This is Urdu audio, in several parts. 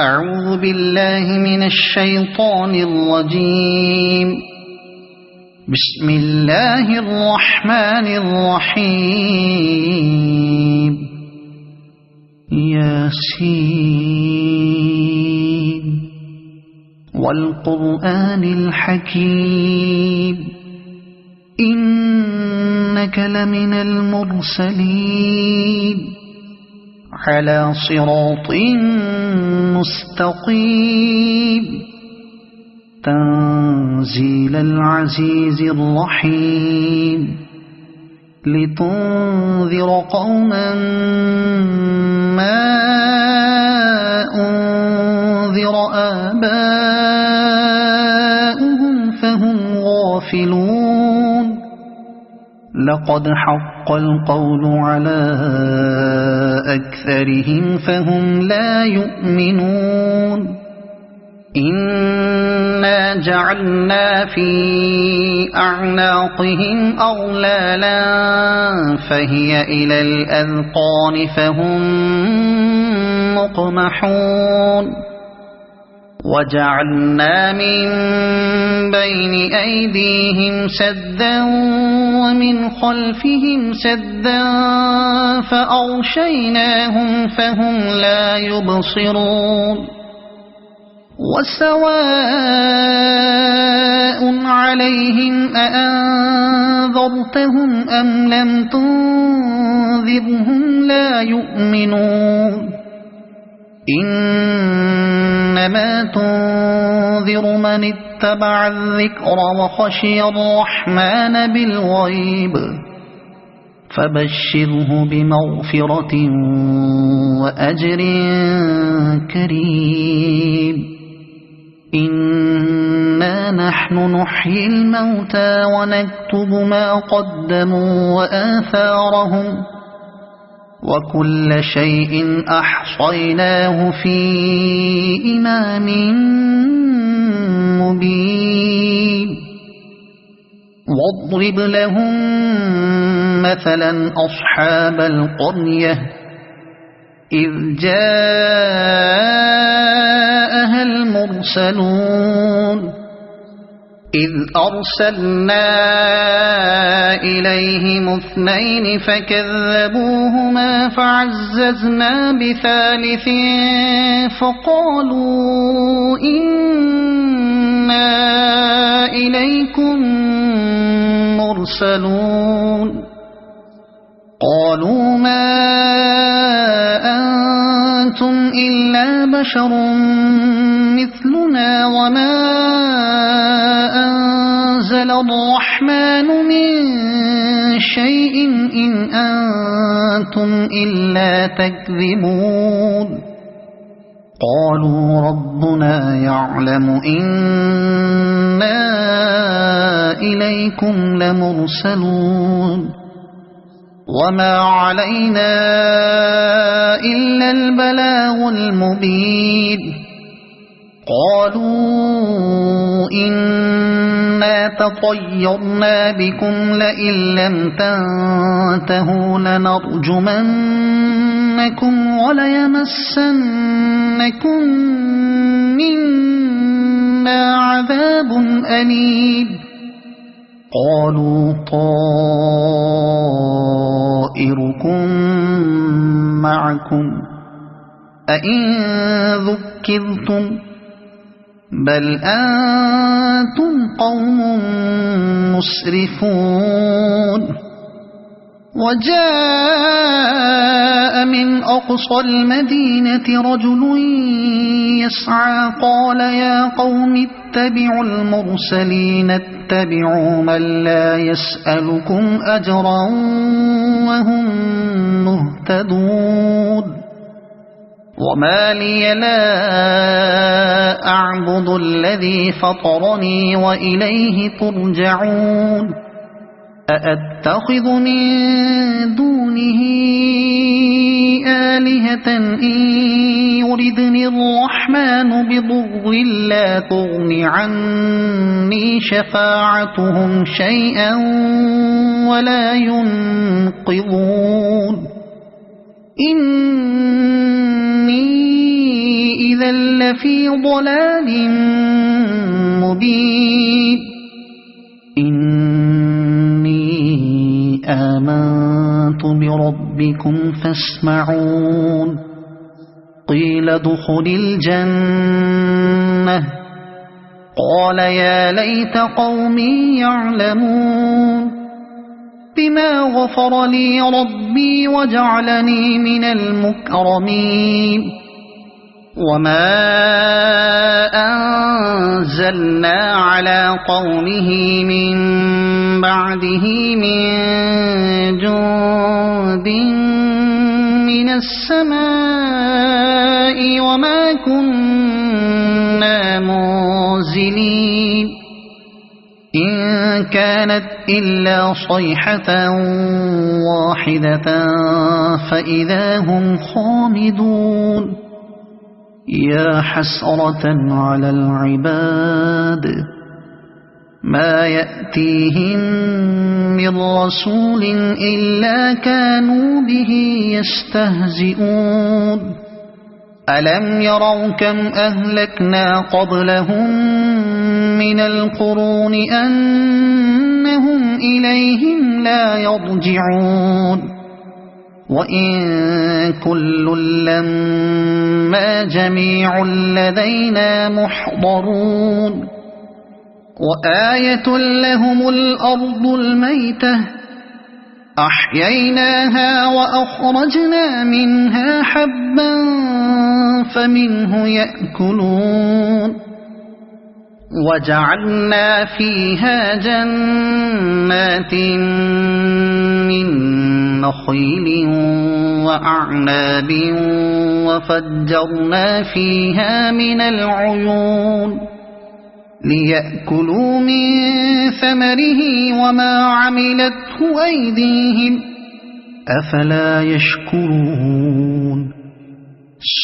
أعوذ بالله من الشيطان الرجيم. بسم الله الرحمن الرحيم. ياسين والقرآن الحكيم إنك لمن المرسلين على صراط مستقيم تنزيل العزيز الرحيم لتنذر قوما ما أنذر آباؤهم فهم غافلون. لقد حق القول على أكثرهم فهم لا يؤمنون. إنا جعلنا في أعناقهم أغلالا فهي إلى الأذقان فهم مقمحون. وجعلنا من بين أيديهم سدا ومن خلفهم سدا فأغشيناهم فهم لا يبصرون. وسواء عليهم أأنذرتهم أم لم تنذرهم لا يؤمنون. إنما تنذر من اتبع الذكر وخشي الرحمن بالغيب فبشره بمغفرة وأجر كريم. إنا نحن نحيي الموتى ونكتب ما قدموا وآثارهم وكل شيء أحصيناه في إمام مبين. واضرب لهم مثلا أصحاب القرية إذ جاءها المرسلون إذ أرسلنا إليهم اثنين فكذبوهما فعززنا بثالث فقالوا إنا إليكم مرسلون. قالوا ما أنتم إلا بشر مثلنا وما أنزل الرحمن من شيء إن أنتم إلا تكذبون. قالوا ربنا يعلم إنا إليكم لمرسلون وما علينا إلا البلاغ المبين. قالوا إنا تطيرنا بكم لئن لم تنتهوا لنرجمنكم وليمسنكم منا عذاب أليم. قالوا طائركم معكم أئن ذكرتم بل أنتم قوم مسرفون. وجاء من أقصى المدينة رجل يسعى قال يا قوم اتبعوا المرسلين اتبعوا من لا يسألكم أجرا وهم مهتدون. وما لي لا أعبد الذي فطرني وإليه ترجعون. أأتخذ من دونه آلهة إن يردني الرحمن بضر لا تغن عني شفاعتهم شيئا ولا ينقذون. إني إذا لفي ضلال مبين إني آمنت بربكم فاسمعون قيل ادخل الجنة قال يا ليت قومي يعلمون بما غفر لي ربي وجعلني من المكرمين وما أنزلنا على قومه من بعده من جند من السماء وما كنا منزلين إن كانت إلا صيحة واحدة فإذا هم خامدون يا حسرة على العباد ما يأتيهم من رسول إلا كانوا به يستهزئون ألم يروا كم أهلكنا قبلهم من القرون أنهم إليهم لا يرجعون وإن كل لما جميع لدينا محضرون وآية لهم الأرض الميتة أحييناها وأخرجنا منها حبا فمنه يأكلون وجعلنا فيها جنات من نخيل وأعناب وفجرنا فيها من العيون ليأكلوا من ثمره وما عملته أيديهم أفلا يشكرون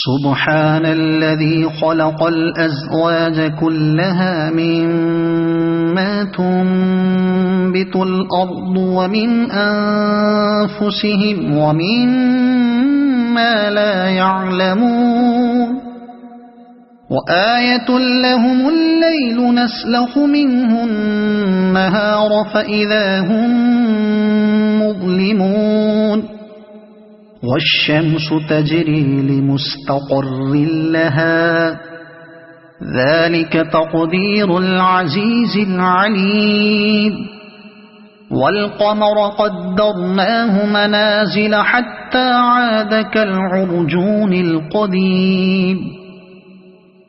سبحان الذي خلق الأزواج كلها مما تنبت الأرض ومن أنفسهم ومما لا يعلمون وآية لهم الليل نسلخ منه النهار فإذا هم مظلمون والشمس تجري لمستقر لها ذلك تقدير العزيز العليم والقمر قدرناه منازل حتى عاد كالعرجون القديم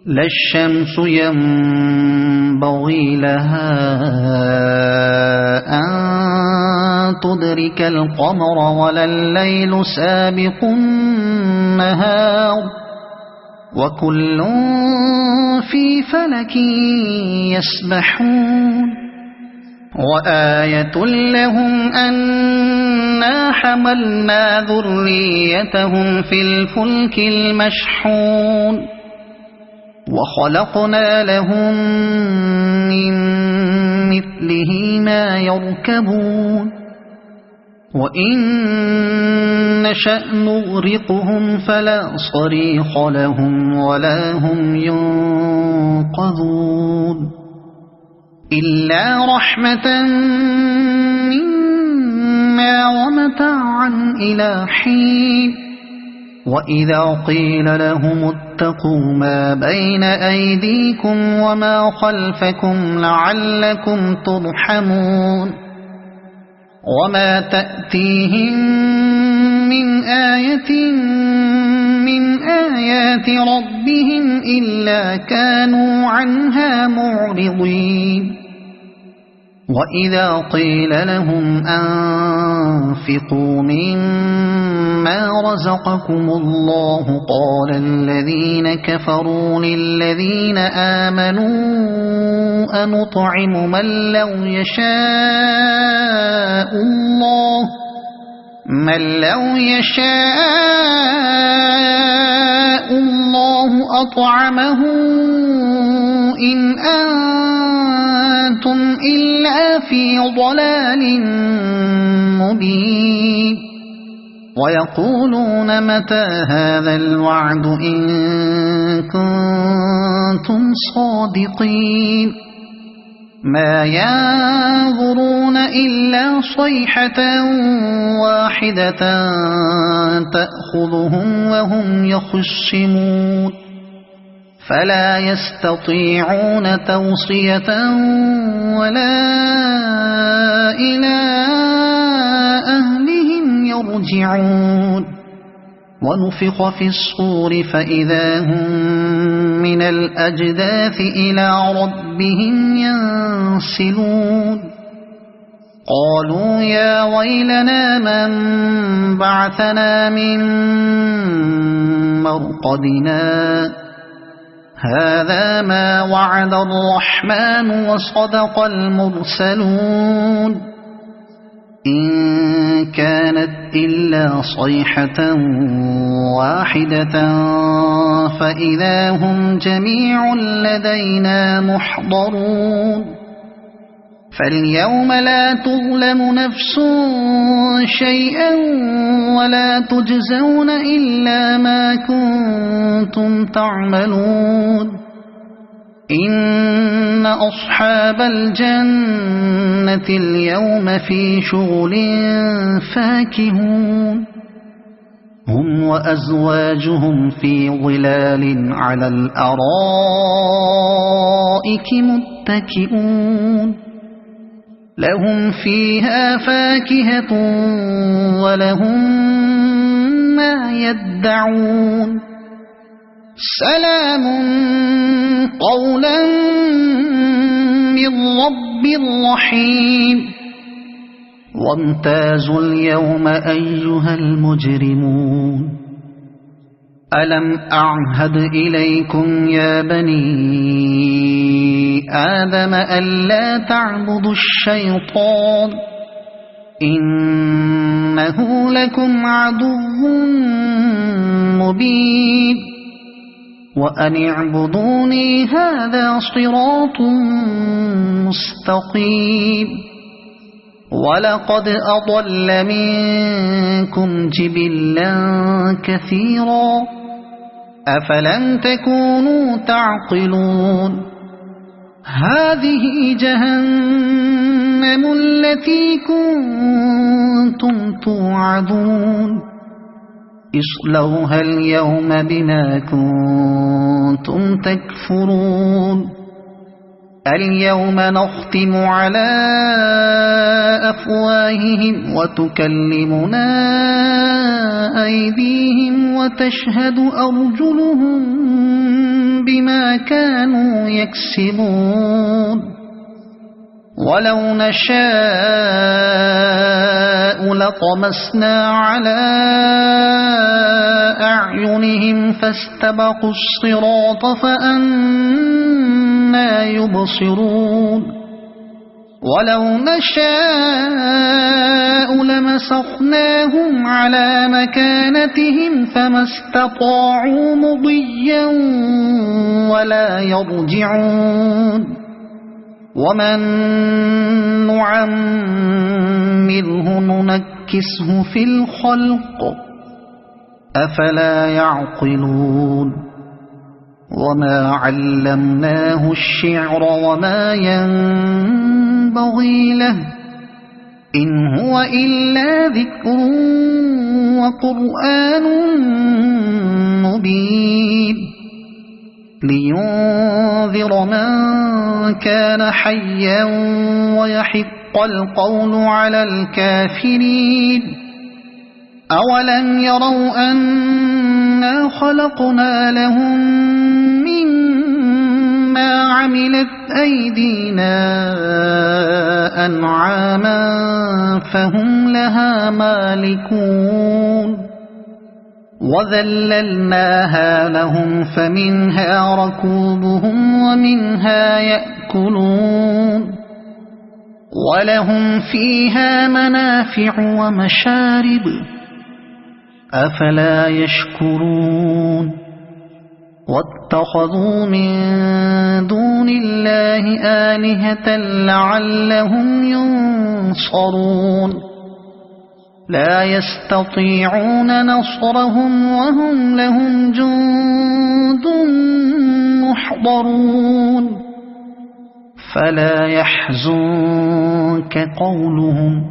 لا الشمس ينبغي لها أن تدرك القمر ولا الليل سابق النهار وكل في فلك يسبحون وآية لهم أنا حملنا ذريتهم في الفلك المشحون وخلقنا لهم من مثله ما يركبون وإن نشأ نغرقهم فلا صريخ لهم ولا هم ينقذون إلا رحمة منا ومتاعا إلى حين وإذا قيل لهم اتقوا ما بين أيديكم وما خلفكم لعلكم ترحمون وما تأتيهم من آية من آيات ربهم إلا كانوا عنها معرضين وإذا قيل لهم أنفقوا مما رزقكم الله قال الذين كفروا للذين آمنوا أنطعم من لو يشاء الله أطعمه إن أنتم إلا في ضلال مبين ويقولون متى هذا الوعد إن كنتم صادقين ما ينظرون إلا صيحة واحدة تأخذهم وهم يخصمون فلا يستطيعون توصية ولا إلى أهلهم يرجعون ونفخ في الصور فإذا هم من الأجداث إلى ربهم ينسلون قالوا يا ويلنا من بعثنا من مرقدنا هذا ما وعد الرحمن وصدق المرسلون إن كانت إلا صيحة واحدة فإذا هم جميع لدينا محضرون فاليوم لا تظلم نفس شيئا ولا تجزون إلا ما كنتم تعملون إن أصحاب الجنة اليوم في شغل فاكهون هم وأزواجهم في ظلال على الأرائك متكئون لهم فيها فاكهة ولهم ما يدعون سلام قولا من رب رحيم وامتازوا اليوم أيها المجرمون ألم أعهد إليكم يا بني آدم ألا تعبدوا الشيطان إنه لكم عدو مبين وأن اعبدوني هذا صراط مستقيم ولقد أضل منكم جبلا كثيرا أفلم تكونوا تعقلون هذه جهنم التي كنتم توعدون اصلوها اليوم بما كنتم تكفرون اليوم نختم على أفواههم وتكلمنا أيديهم وتشهد أرجلهم بما كانوا يكسبون ولو نشاء لطمسنا على أعينهم فاستبقوا الصراط فأنى يبصرون ولو نشاء لمسخناهم على مكانتهم فما استطاعوا مضيا ولا يرجعون ومن نعمره ننكسه في الخلق أفلا يعقلون وما علمناه الشعر وما ينبغي له إن هو إلا ذكر وقرآن مبين لينذر من كان حيا ويحق القول على الكافرين أولم يروا أنا خلقنا لهم مما عملت أيدينا أنعاما فهم لها مالكون وذللناها لهم فمنها ركوبهم ومنها يأكلون ولهم فيها منافع ومشارب أفلا يشكرون واتخذوا من دون الله آلهة لعلهم ينصرون لا يستطيعون نصرهم وهم لهم جند محضرون فلا يحزنك قولهم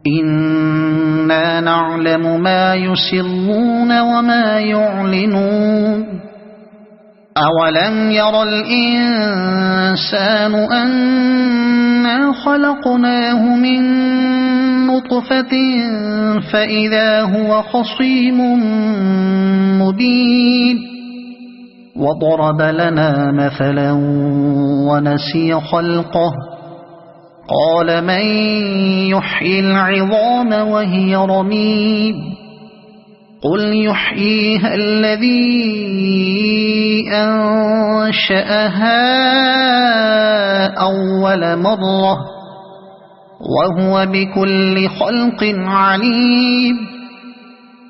إنا نعلم ما يسرون وما يعلنون أولم ير الإنسان أنا خلقناه من نطفة فإذا هو خصيم مبين وضرب لنا مثلا ونسي خلقه قال من يحيي العظام وهي رميم قل يحييها الذي أنشأها أول مرة وهو بكل خلق عليم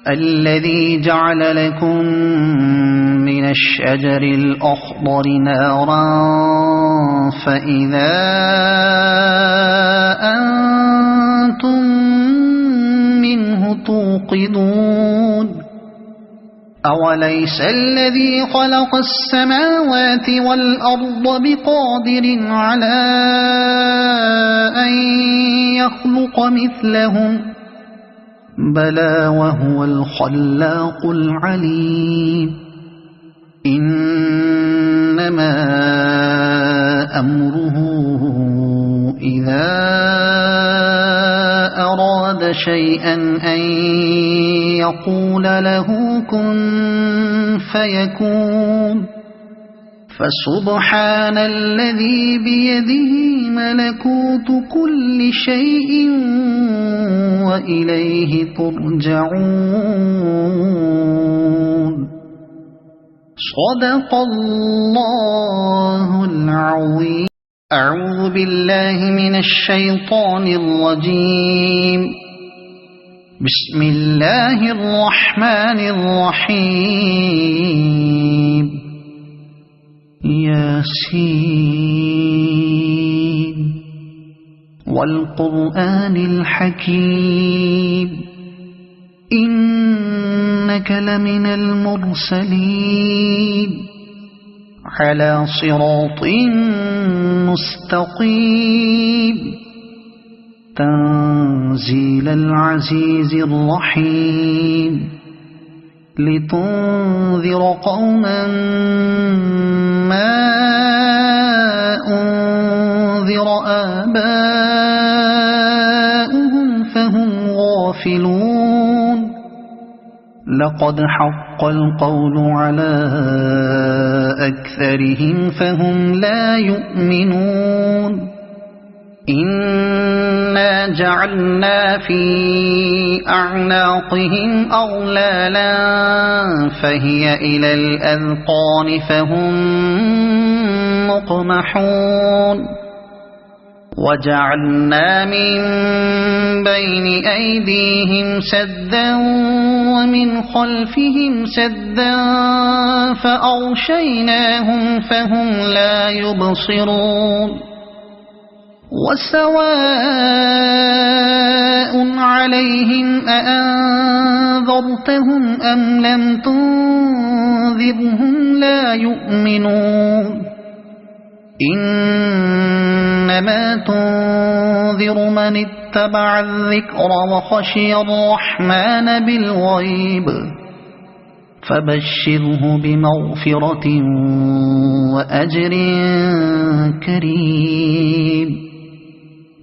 الذي جعل لكم من الشجر الأخضر نارا فإذا أنتم منه توقدون أوليس الذي خلق السماوات والأرض بقادر على أن يخلق مثلهم بلى وهو الخلاق العليم إنما أمره إذا أراد شيئا أن يقول له كن فيكون فسبحان الذي بيده ملكوت كل شيء وإليه ترجعون صدق الله العظيم أعوذ بالله من الشيطان الرجيم بسم الله الرحمن الرحيم ياسين والقرآن الحكيم إنك لمن المرسلين على صراط مستقيم تنزيل العزيز الرحيم لتنذر قوما ما أنذر آباؤهم فهم غافلون لقد حق القول على أكثرهم فهم لا يؤمنون إنا جعلنا في أعناقهم أغلالا فهي إلى الأذقان فهم مقمحون وجعلنا من بين أيديهم سدا ومن خلفهم سدا فأغشيناهم فهم لا يبصرون وسواء عليهم أأنذرتهم أم لم تنذرهم لا يؤمنون إنما تنذر من اتبع الذكر وخشي الرحمن بالغيب فبشره بمغفرة وأجر كريم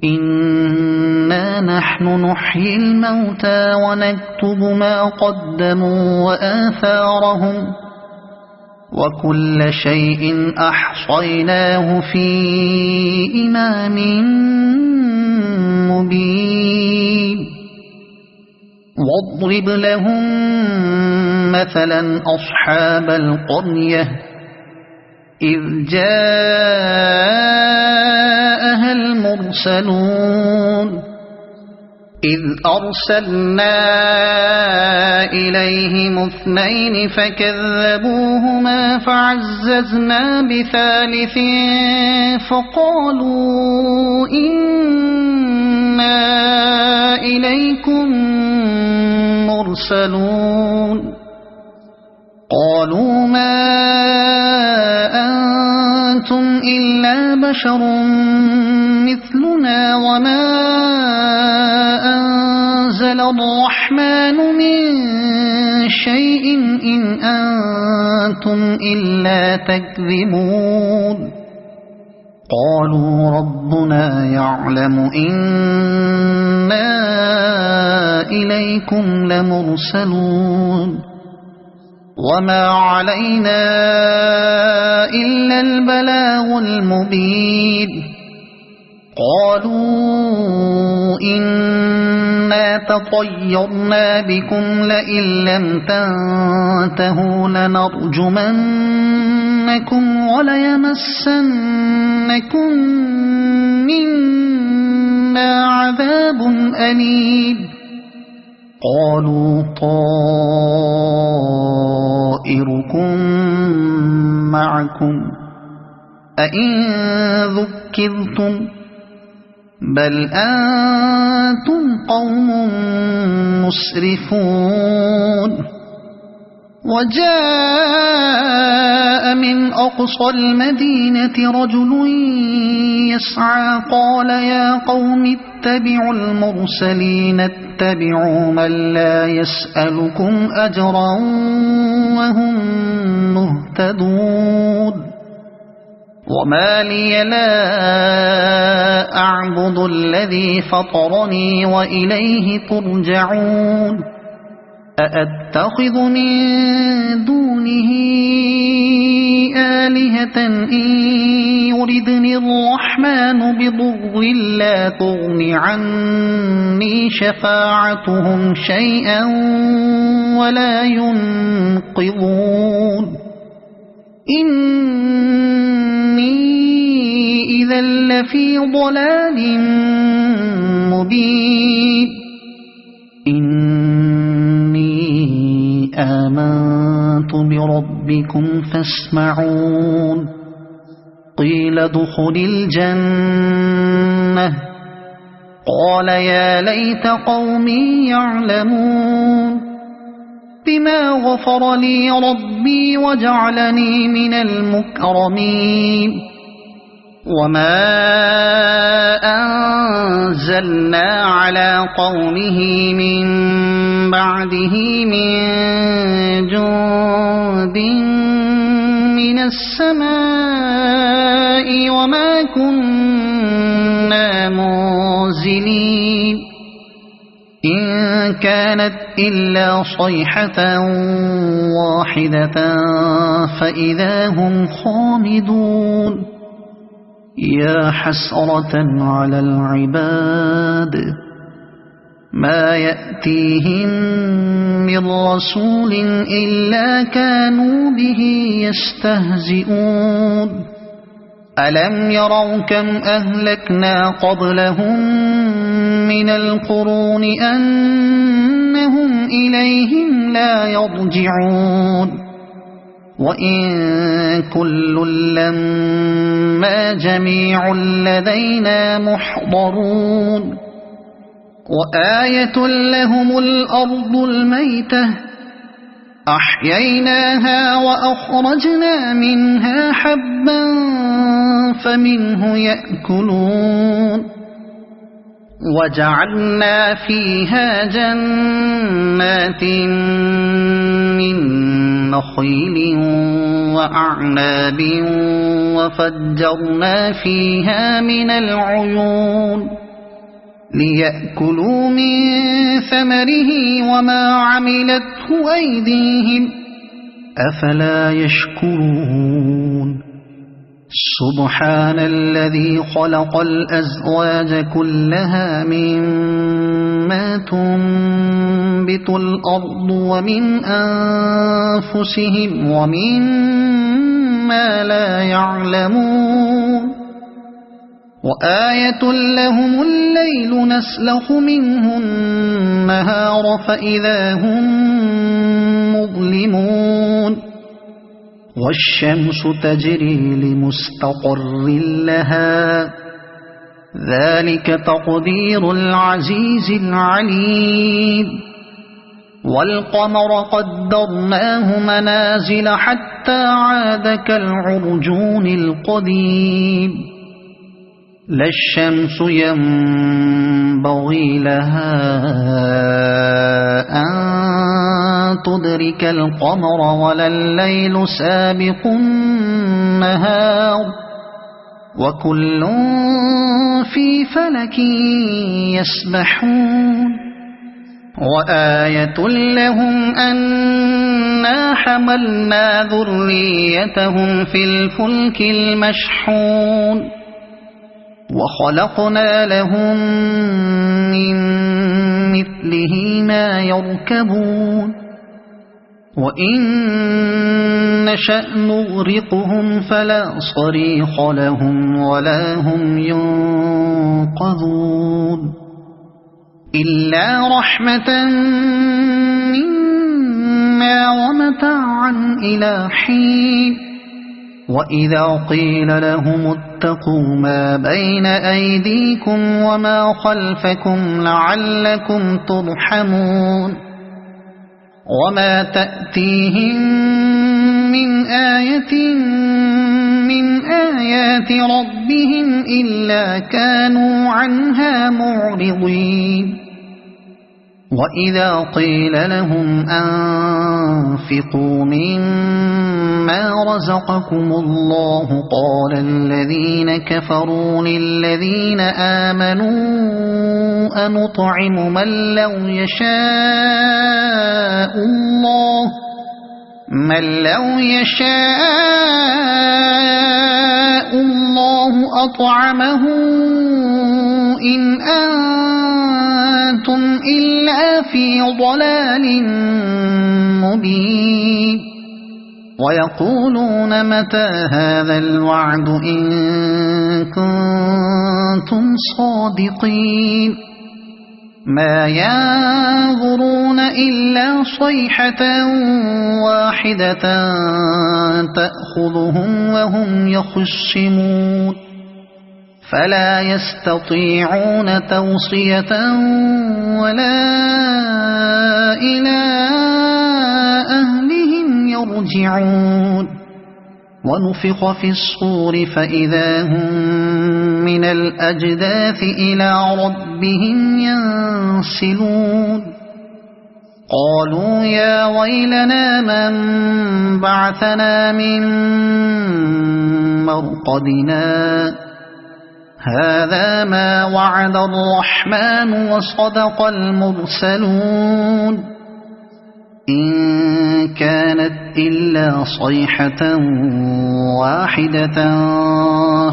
إنا نحن نحيي الموتى ونكتب ما قدموا وآثارهم وكل شيء أحصيناه في إمام مبين واضرب لهم مثلا أصحاب القرية إذ جاءها المرسلون إذ أرسلنا إليهم اثنين فكذبوهما فعززنا بثالث فقالوا إنا إنا إليكم مرسلون قالوا ما أنتم إلا بشر مثلنا وما أنزل الرحمن من شيء إن أنتم إلا تكذبون قالوا ربنا يعلم إنا إليكم لمرسلون وما علينا إلا البلاغ المبين قالوا إنا تطيرنا بكم لئن لم تنتهوا لنرجمنكم وليمسنكم منا عذاب أليم قالوا طائركم معكم أئن ذكرتم بل أنتم قوم مسرفون وجاء من أقصى المدينة رجل يسعى قال يا قوم اتبعوا المرسلين اتبعوا من لا يسألكم أجرا وهم مهتدون وما لي لا أعبد الذي فطرني وإليه ترجعون أأتخذ من دونه آلهة إن يردني الرحمن بضر لا تغن عني شفاعتهم شيئا ولا ينقذون إني إذا لفي ضلال مبين إني آمنت بربكم فاسمعون قيل ادخل الجنة قال يا ليت قومي يعلمون بما غفر لي ربي وجعلني من المكرمين وما أنزلنا على قومه من بعده من جند من السماء وما كنا منزلين إن كانت إلا صيحة واحدة فإذا هم خامدون يا حسرة على العباد ما يأتيهم من رسول إلا كانوا به يستهزئون ألم يروا كم أهلكنا قبلهم من القرون أنهم إليهم لا يرجعون وإن كل لما جميع لدينا محضرون وآية لهم الأرض الميتة أحييناها وأخرجنا منها حبا فمنه يأكلون وجعلنا فيها جنات من نخيل وأعناب وفجرنا فيها من العيون ليأكلوا من ثمره وما عملته أيديهم أفلا يشكرون سبحان الذي خلق الأزواج كلها مما تنبت الأرض ومن أنفسهم ومما لا يعلمون وآية لهم الليل نسلخ منه النهار فإذا هم مظلمون والشمس تجري لمستقر لها ذلك تقدير العزيز العليم والقمر قدرناه منازل حتى عاد كالعرجون القديم لا الشمس ينبغي لها أن تدرك القمر ولا الليل سابق النهار وكل في فلك يسبحون وآية لهم أنا حملنا ذريتهم في الفلك المشحون وخلقنا لهم من مثله ما يركبون وإن نشأ نغرقهم فلا صريخ لهم ولا هم ينقذون إلا رحمة منا ومتاعا إلى حين وإذا قيل لهم اتقوا ما بين أيديكم وما خلفكم لعلكم ترحمون وما تأتيهم من آية من آيات ربهم إلا كانوا عنها معرضين وإذا قيل لهم أنفقوا مما رزقكم الله قال الذين كفروا للذين آمنوا أنطعم من لو يشاء الله أطعمه إن أنتم إلا في ضلال مبين ويقولون متى هذا الوعد إن كنتم صادقين ما ينظرون إلا صيحة واحدة تأخذهم وهم يخصمون فلا يستطيعون توصية ولا إلى أهلهم يرجعون ونفخ في الصور فإذا هم من الأجداث إلى ربهم ينسلون قالوا يا ويلنا من بعثنا من مرقدنا هذا ما وعد الرحمن وصدق المرسلون إن كانت إلا صيحة واحدة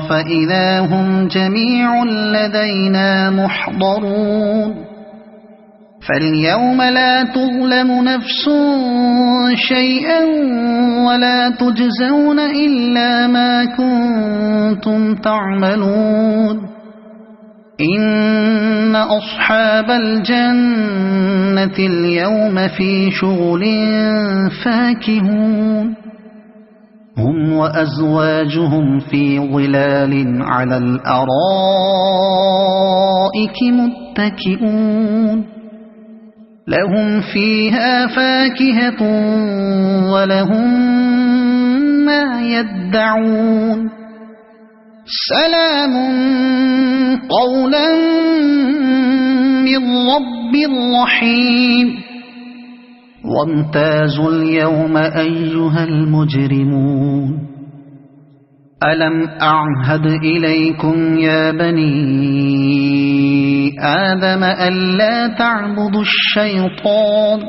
فإذا هم جميع لدينا محضرون فاليوم لا تظلم نفس شيئا ولا تجزون إلا ما كنتم تعملون إن أصحاب الجنة اليوم في شغل فاكهون هم وأزواجهم في ظلال على الأرائك متكئون لهم فيها فاكهة ولهم ما يدعون سلام قولا من رب رحيم وامتازوا اليوم أيها المجرمون ألم أعهد إليكم يا بني آدم ألا تعبدوا الشيطان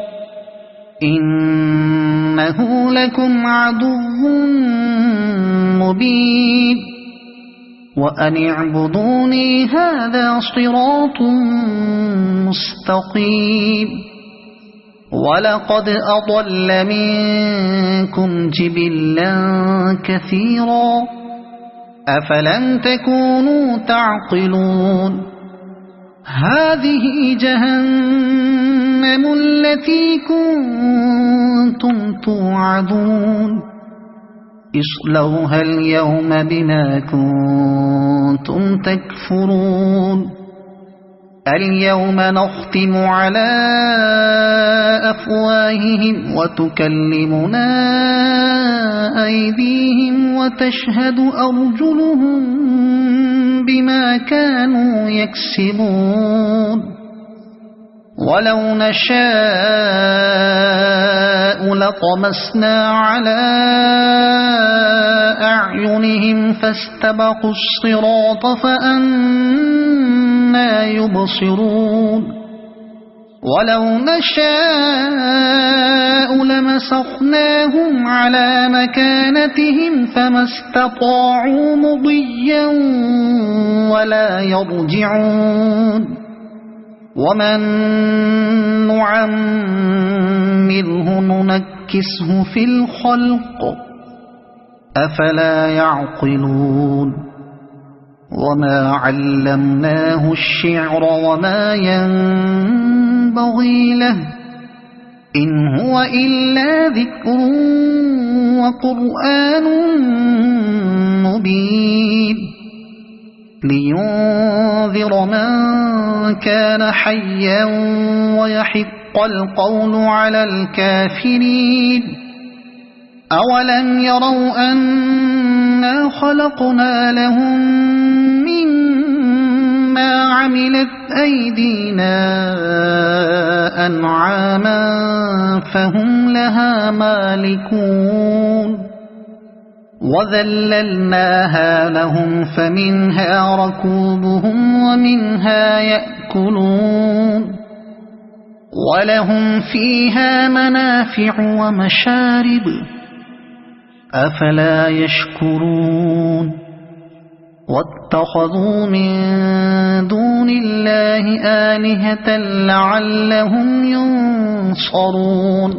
إنه لكم عدو مبين وأن اعبدوني هذا صراط مستقيم ولقد أضل منكم جبلا كثيرا أفلم تكونوا تعقلون هذه جهنم التي كنتم توعدون اصلوها اليوم بما كنتم تكفرون اليوم نختم على أفواههم وتكلمنا أيديهم وتشهد أرجلهم بما كانوا يكسبون ولو نشاء لطمسنا على أعينهم فاستبقوا الصراط فأنى يبصرون ولو نشاء لمسخناهم على مكانتهم فما استطاعوا مضيا ولا يرجعون ومن نعمره ننكسه في الخلق أفلا يعقلون وما علمناه الشعر وما ينبغي له إن هو إلا ذكر وقرآن مبين لينذر من كان حيا ويحق القول على الكافرين أولم يروا أنا خلقنا لهم مما عملت أيدينا أنعاما فهم لها مالكون وذللناها لهم فمنها ركوبهم ومنها يأكلون ولهم فيها منافع ومشارب أفلا يشكرون واتخذوا من دون الله آلهة لعلهم ينصرون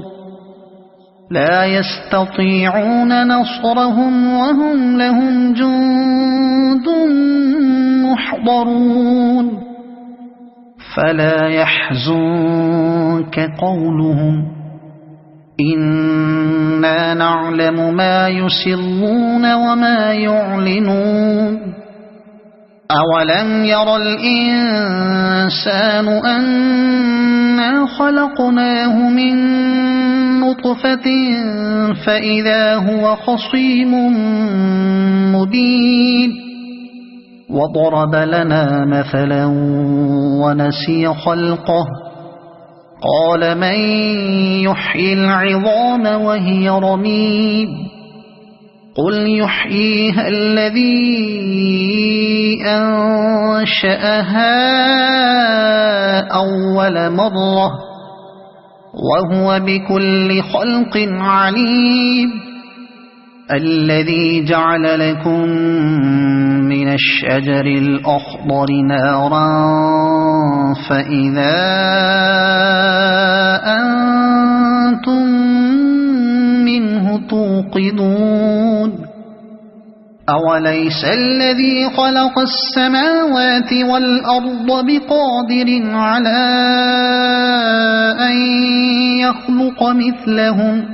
لا يستطيعون نصرهم وهم لهم جند محضرون فلا يحزنك قولهم إنا نعلم ما يسرون وما يعلنون أولم ير الإنسان أنا خلقناه من نطفة فإذا هو خصيم مبين وضرب لنا مثلا ونسي خلقه قال من يحيي العظام وهي رميم قل يحييها الذي أنشأها أول مرة وهو بكل خلق عليم الذي جعل لكم من الشجر الأخضر نارا فإذا أنتم منه توقدون أوليس الذي خلق السماوات والأرض بقادر على أن يخلق مثلهم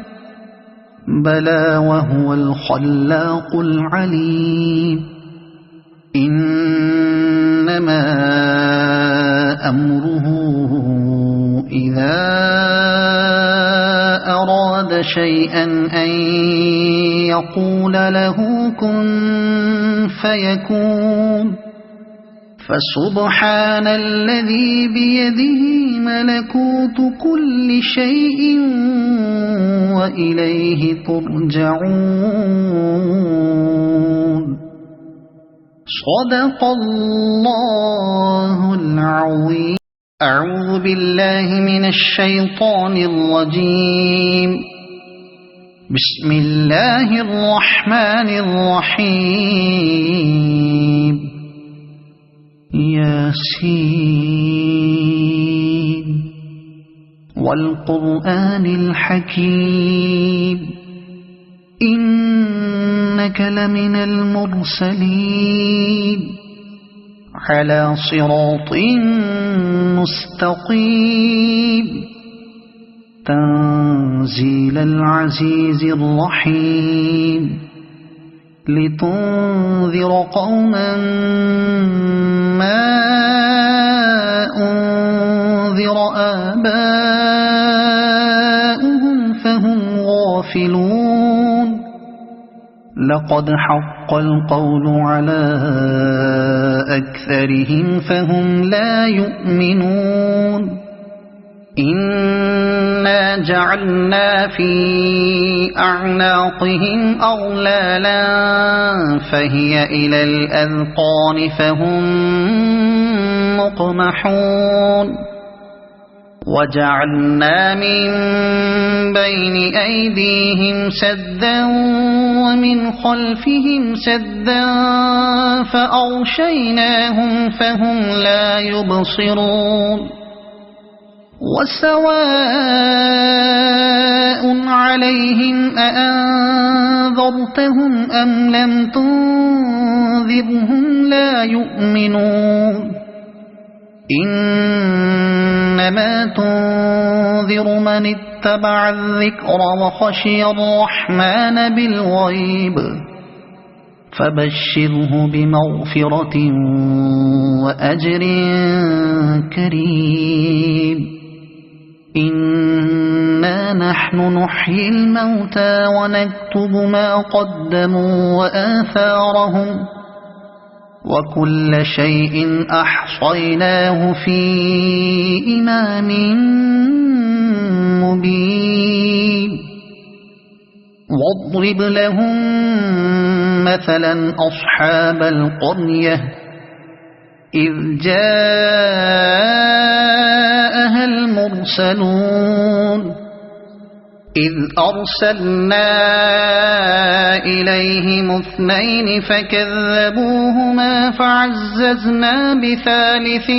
بلى وهو الخلاق العليم إنما أمره إذا أراد شيئا أن يقول له كن فيكون فسبحان الذي بيده ملكوت كل شيء وإليه ترجعون صدق الله العظيم أعوذ بالله من الشيطان الرجيم بسم الله الرحمن الرحيم ياسين والقرآن الحكيم إنك لمن المرسلين على صراط مستقيم تنزيل العزيز الرحيم لتنذر قوما ما أنذر آباؤهم فهم غافلون لقد حق القول على أكثرهم فهم لا يؤمنون إنا جعلنا في أعناقهم أغلالا فهي إلى الأذقان فهم مقمحون وجعلنا من بين أيديهم سدا ومن خلفهم سدا فأغشيناهم فهم لا يبصرون وسواء عليهم أأنذرتهم أم لم تنذرهم لا يؤمنون إنما تنذر من اتبع الذكر وخشي الرحمن بالغيب فبشره بمغفرة وأجر كريم إنا نحن نحيي الموتى ونكتب ما قدموا وآثارهم وكل شيء أحصيناه في إمام مبين واضرب لهم مثلا أصحاب القرية إذ جاءها المرسلون إذ أرسلنا إليهم اثنين فكذبوهما فعززنا بثالث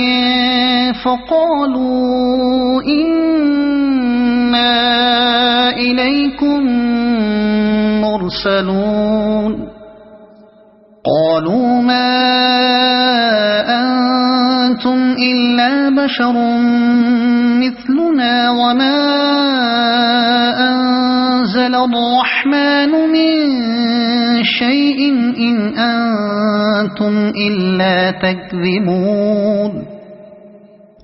فقالوا إنا إليكم مرسلون قالوا ما أنتم إلا بشر مثلنا وما أنزل الرحمن من شيء إن أنتم إلا تكذبون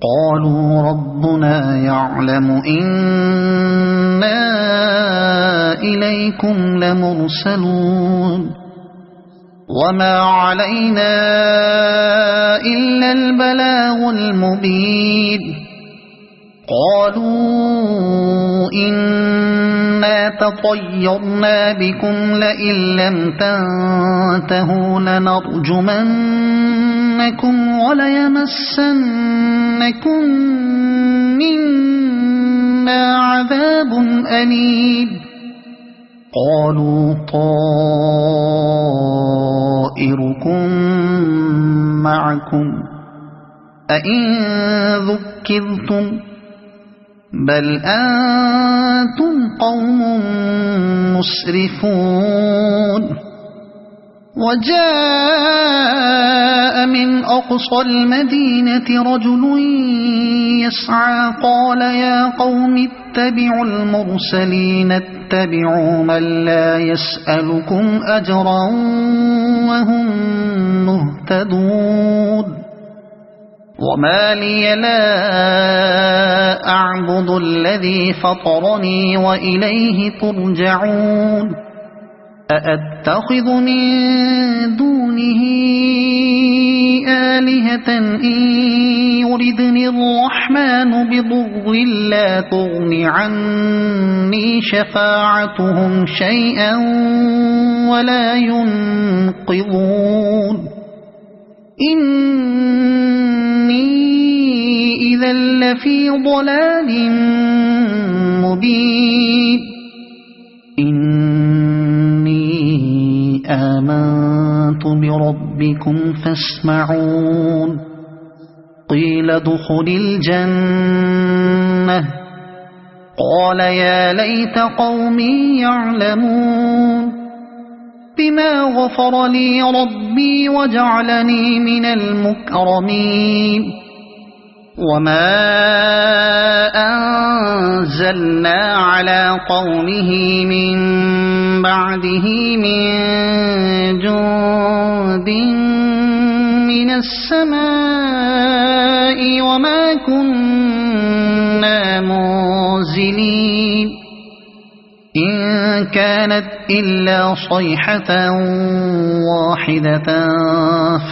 قالوا ربنا يعلم إنا إليكم لمرسلون وما علينا إلا البلاغ المبين قالوا إنا تطيرنا بكم لئن لم تنتهوا لنرجمنكم وليمسنكم منا عذاب أليم قالوا طائركم معكم أئن ذكرتم بل أنتم قوم مسرفون وجاء من أقصى المدينة رجل يسعى قال يا قوم اتبعوا المرسلين اتبعوا من لا يسألكم أجرا وهم مهتدون وما لي لا أعبد الذي فطرني وإليه ترجعون أأتخذ من دونه آلهة إن يردني الرحمن بضر لا تغن عني شفاعتهم شيئا ولا ينقذون إني إذا لفي ضلال مبين إني آمنت بربكم فاسمعون قيل ادخل الجنة قال يا ليت قومي يعلمون بما غفر لي ربي وجعلني من المكرمين وما أنزلنا على قومه من بعده من جند من السماء وما كنا منزلين إن كانت إلا صيحة واحدة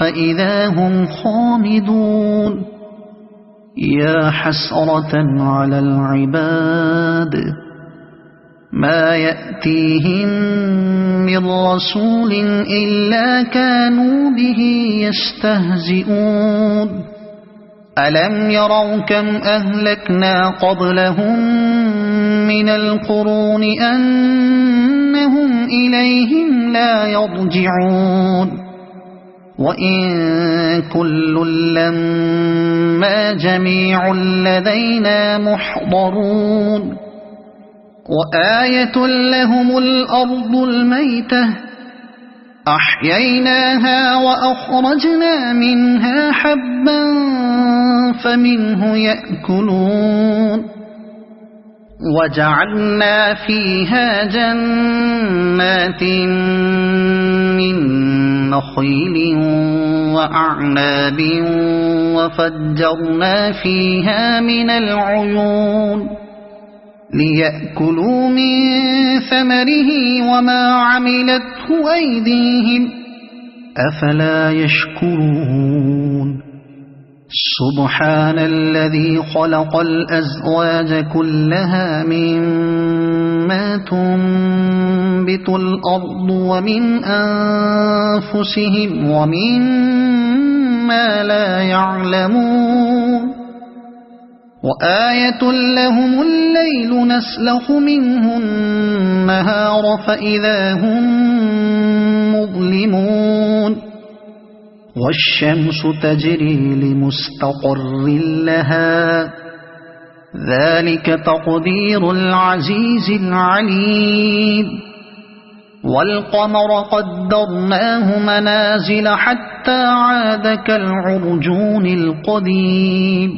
فإذا هم خامدون يا حسرة على العباد ما يأتيهم من رسول إلا كانوا به يستهزئون ألم يروا كم أهلكنا قبلهم من القرون أنهم إليهم لا يرجعون وإن كل لما جميع لدينا محضرون وآية لهم الأرض الميتة أحييناها وأخرجنا منها حبا فمنه يأكلون وجعلنا فيها جنات من نخيل وأعناب وفجرنا فيها من العيون ليأكلوا من ثمره وما عملته أيديهم أفلا يشكرون سبحان الذي خلق الأزواج كلها مما تنبت الأرض ومن أنفسهم ومما لا يعلمون وآية لهم الليل نسلخ منه النهار فإذا هم مظلمون والشمس تجري لمستقر لها ذلك تقدير العزيز العليم والقمر قدرناه منازل حتى عاد كالعرجون القديم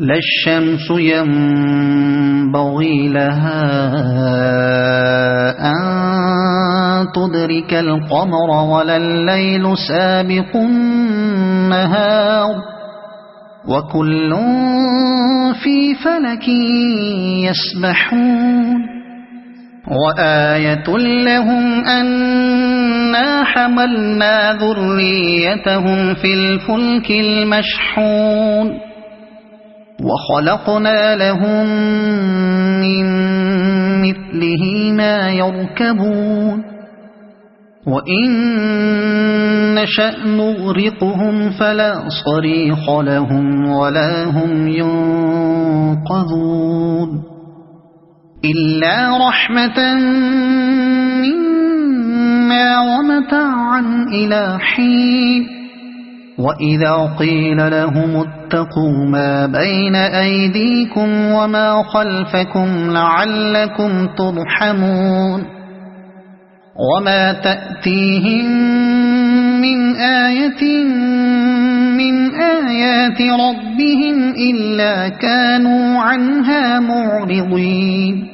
لا الشمس ينبغي لها أن تدرك القمر ولا الليل سابق النهار وكل في فلك يسبحون وآية لهم أنا حملنا ذريتهم في الفلك المشحون وخلقنا لهم من مثله ما يركبون وإن نشأ نغرقهم فلا صريخ لهم ولا هم ينقذون إلا رحمة منا ومتاعا إلى حين وإذا قيل لهم اتقوا ما بين أيديكم وما خلفكم لعلكم ترحمون وما تأتيهم من آية من آيات ربهم إلا كانوا عنها معرضين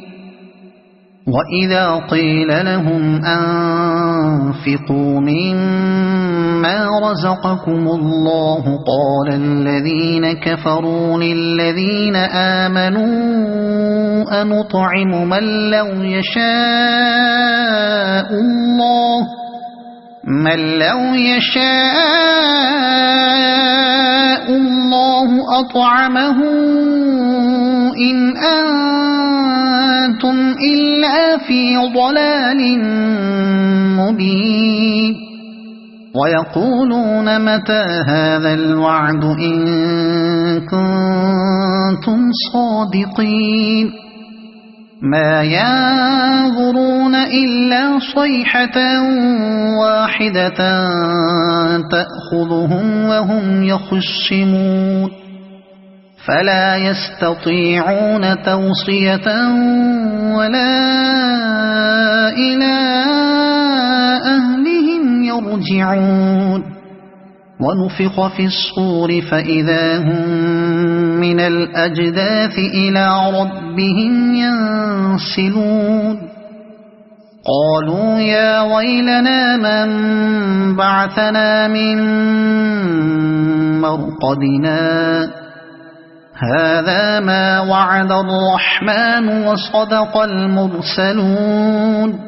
وإذا قيل لهم أنفقوا مما رزقكم الله قال الذين كفروا للذين آمنوا أنطعم من لو يشاء الله أطعمه إن أنتم إلا في ضلال مبين ويقولون متى هذا الوعد إن كنتم صادقين ما ينظرون إلا صيحة واحدة تأخذهم وهم يخصمون فلا يستطيعون توصية ولا إلى أهلهم يرجعون ونفخ في الصور فإذا هم من الأجداث إلى ربهم ينسلون قالوا يا ويلنا من بعثنا من مرقدنا هذا ما وعد الرحمن وصدق المرسلون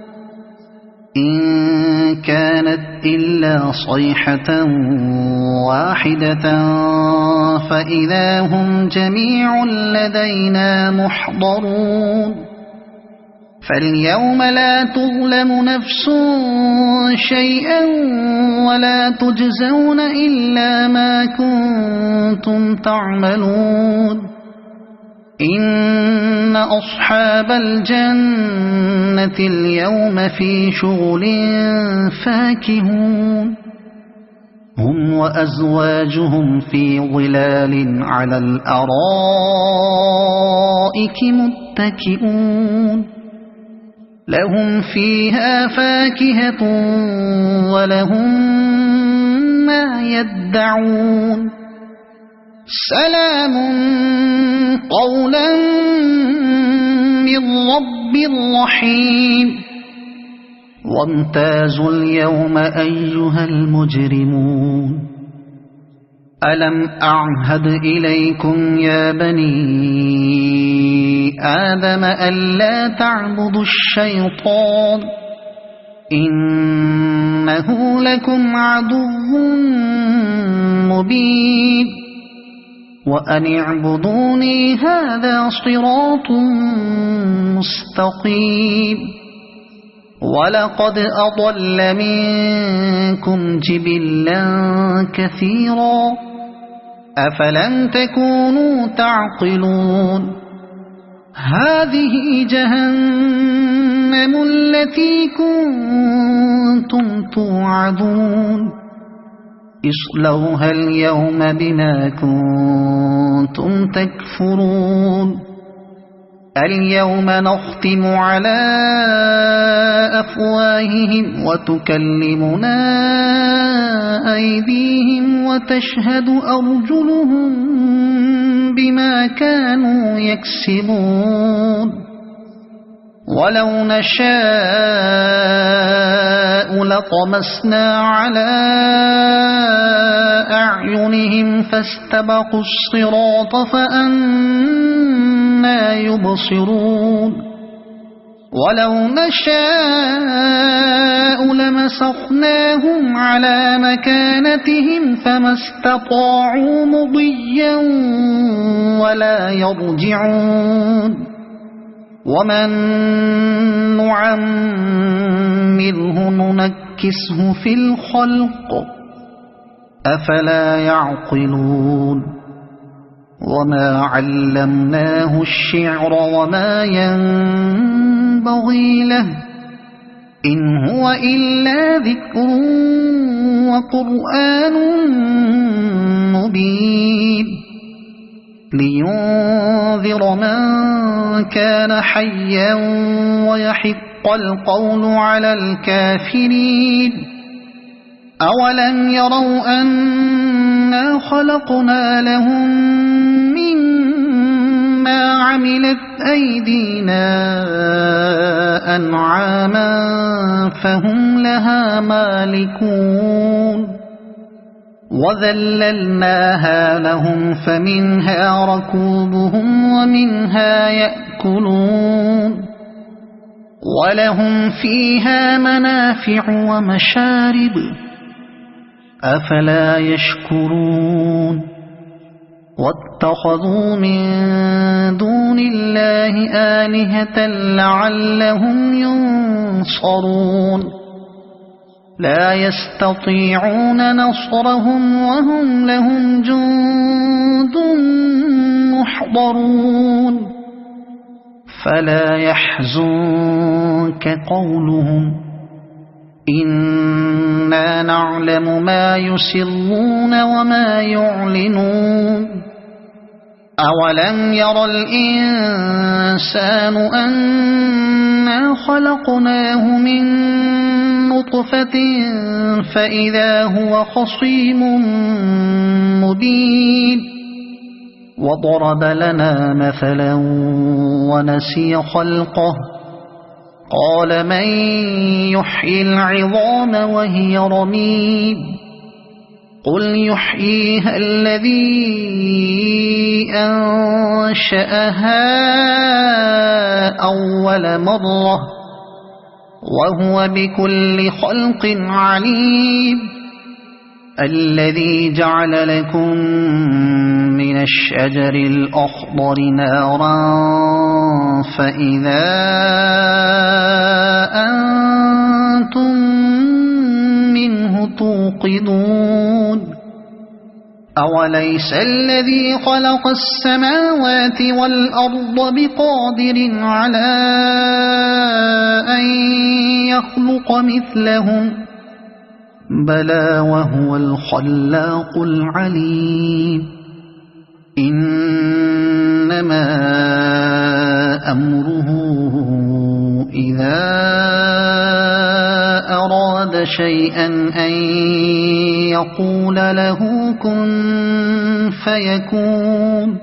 إن كانت إلا صيحة واحدة فإذا هم جميع لدينا محضرون فاليوم لا تظلم نفس شيئا ولا تجزون إلا ما كنتم تعملون إن أصحاب الجنة اليوم في شغل فاكهون هم وأزواجهم في ظلال على الأرائك متكئون لهم فيها فاكهة ولهم ما يدعون سلام قولا من رب رحيم وامتازوا اليوم أيها المجرمون ألم أعهد إليكم يا بني آدم ألا تعبدوا الشيطان إنه لكم عدو مبين وأن اعبدوني هذا صراط مستقيم ولقد أضل منكم جبلا كثيرا أفلم تكونوا تعقلون هذه جهنم التي كنتم توعدون اصلوها اليوم بما كنتم تكفرون اليوم نختم على أفواههم وتكلمنا أيديهم وتشهد أرجلهم بما كانوا يكسبون ولو نشاء لطمسنا على أعينهم فاستبقوا الصراط فأنى يبصرون ولو نشاء لمسخناهم على مكانتهم فما استطاعوا مضيا ولا يرجعون ومن نعمره ننكسه في الخلق أفلا يعقلون وما علمناه الشعر وما ينبغي له إن هو إلا ذكر وقرآن مبين لينذر من كان حيا ويحق القول على الكافرين أولم يروا أنا خلقنا لهم مما عملت أيدينا أنعاما فهم لها مالكون وذللناها لهم فمنها ركوبهم ومنها يأكلون ولهم فيها منافع ومشارب أفلا يشكرون واتخذوا من دون الله آلهة لعلهم ينصرون لا يستطيعون نصرهم وهم لهم جند محضرون فلا يحزنك قولهم إنا نعلم ما يسرون وما يعلنون أولم ير الإنسان أنا خلقناه من نطفة فإذا هو خصيم مبين وضرب لنا مثلا ونسي خلقه قال من يحيي العظام وهي رميم قل يحييها الذي أنشأها أول مرة وهو بكل خلق عليم الذي جعل لكم من الشجر الأخضر نارا فإذا أنتم منه توقدون أوليس الذي خلق السماوات والأرض بقادر على أن يخلق مثلهم بلى وهو الخلاق العليم إنما أمره إذا أراد شيئا أن يقول له كن فيكون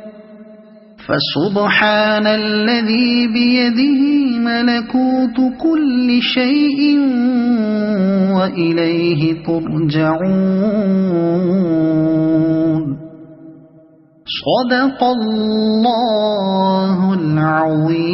فسبحان الذي بيده ملكوت كل شيء وإليه ترجعون صدق الله العظيم.